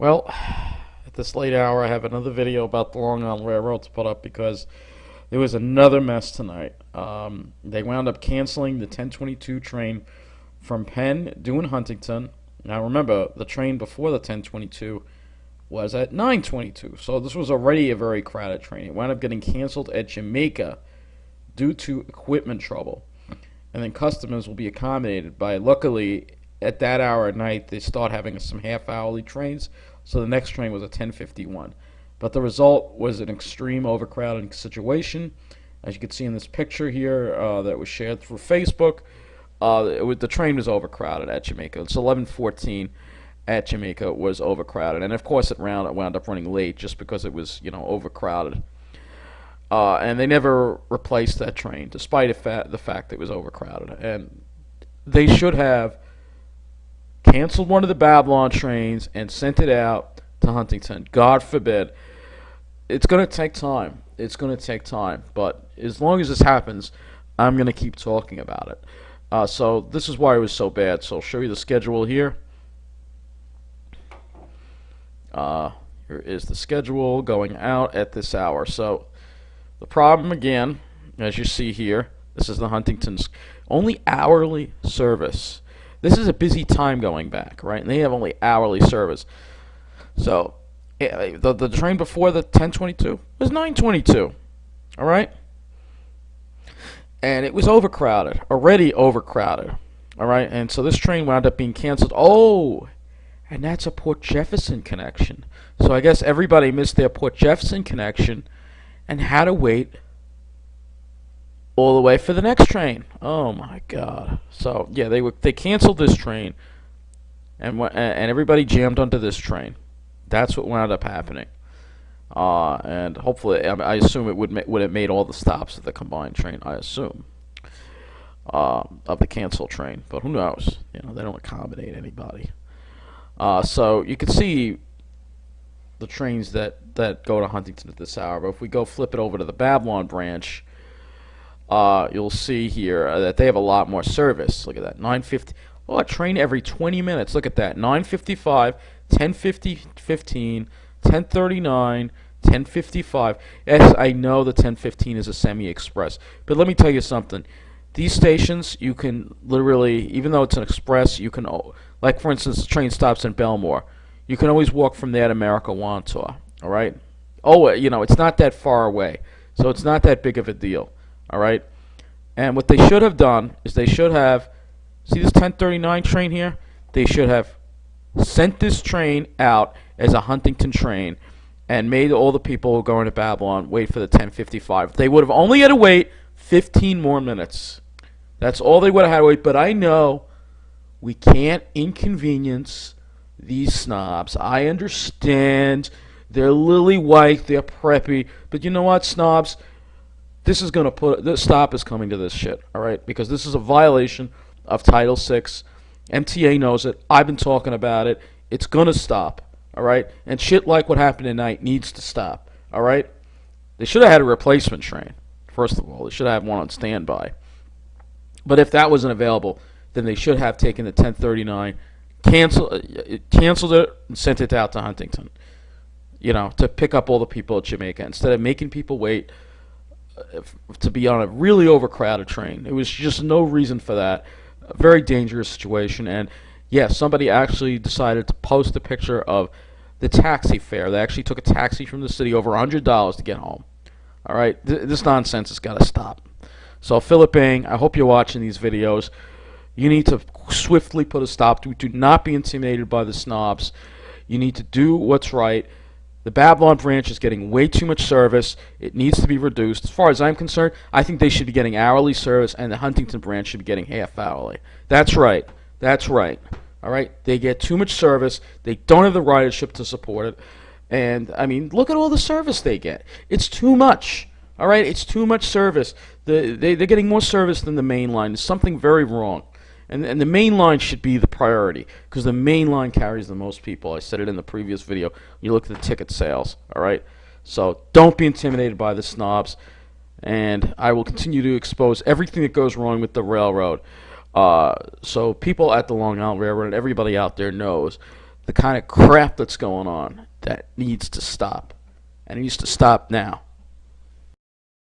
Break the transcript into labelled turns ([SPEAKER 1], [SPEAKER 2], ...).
[SPEAKER 1] Well, at this late hour, I have another video about the Long Island Railroad to put up because there was another mess tonight. They wound up canceling the 1022 train from Penn doing Huntington. Now remember, the train before the 1022 was at 922, so this was already a very crowded train. It wound up getting canceled at Jamaica due to equipment trouble. And then customers will be accommodated by, luckily, at that hour at night, they start having some half-hourly trains, so the next train was a 10:51. But the result was an extreme overcrowding situation. As you can see in this picture here that was shared through Facebook, the train was overcrowded at Jamaica. It's 11:14 at Jamaica was overcrowded, and of course it wound up running late just because it was overcrowded. And they never replaced that train, despite the fact it was overcrowded. And they should have canceled one of the Babylon trains and sent it out to Huntington. God forbid. It's going to take time. It's going to take time. But as long as this happens, I'm going to keep talking about it. So this is why it was so bad. So I'll show you the schedule here. Here is the schedule going out at this hour. So the problem, again, as you see here, this is the Huntington's only hourly service. This is a busy time going back, right? And they have only hourly service. So the train before the 1022 was 922, all right? And it was overcrowded, already overcrowded, all right? And so this train wound up being canceled. Oh, and that's a Port Jefferson connection. So I guess everybody missed their Port Jefferson connection and had to wait all the way for the next train. Oh my God! So yeah, they canceled this train, and everybody jammed onto this train. That's what wound up happening. And hopefully, I assume it would have made all the stops of the combined train. I assume of the canceled train, but who knows? They don't accommodate anybody. So you can see the trains that go to Huntington at this hour. But if we go flip it over to the Babylon branch, you'll see here that they have a lot more service. Look at that, 9:50. Oh, a train every 20 minutes. Look at that, 9:55, 10:15, 10:39, 10:55. Yes, I know the 10:15 is a semi-express, but let me tell you something. These stations, you can literally, even though it's an express, you can, like for instance, the train stops in Belmore. You can always walk from there to Maricowantour, all right? Oh, it's not that far away, so it's not that big of a deal, all right? And what they should have done is they should have, see this 1039 train here? They should have sent this train out as a Huntington train and made all the people going to Babylon wait for the 10:55. They would have only had to wait 15 more minutes. That's all they would have had to wait, but I know we can't inconvenience these snobs. I understand they're lily white, they're preppy, but you know what, snobs? This is going to the stop is coming to this shit, all right? Because this is a violation of Title VI. MTA knows it. I've been talking about it. It's going to stop, all right? And shit like what happened tonight needs to stop, all right? They should have had a replacement train, first of all. They should have had one on standby. But if that wasn't available, then they should have taken the 1039, canceled it, and sent it out to Huntington, to pick up all the people at Jamaica instead of making people wait to be on a really overcrowded train. It was just no reason for that. A very dangerous situation. And yes, somebody actually decided to post a picture of the taxi fare. They actually took a taxi from the city over $100 to get home. All right, this nonsense has got to stop. So Philip Eng, I hope you're watching these videos. You need to swiftly put a stop to it. Do not be intimidated by the snobs. You need to do what's right. The Babylon branch is getting way too much service. It needs to be reduced. As far as I'm concerned, I think they should be getting hourly service, and the Huntington branch should be getting half-hourly. That's right. That's right. All right? They get too much service. They don't have the ridership to support it. And, I mean, look at all the service they get. It's too much. All right? It's too much service. They're getting more service than the main line. There's something very wrong. And the main line should be the priority because the main line carries the most people. I said it in the previous video. You look at the ticket sales, all right? So don't be intimidated by the snobs. And I will continue to expose everything that goes wrong with the railroad. So people at the Long Island Railroad and everybody out there knows the kind of crap that's going on that needs to stop. And it needs to stop now.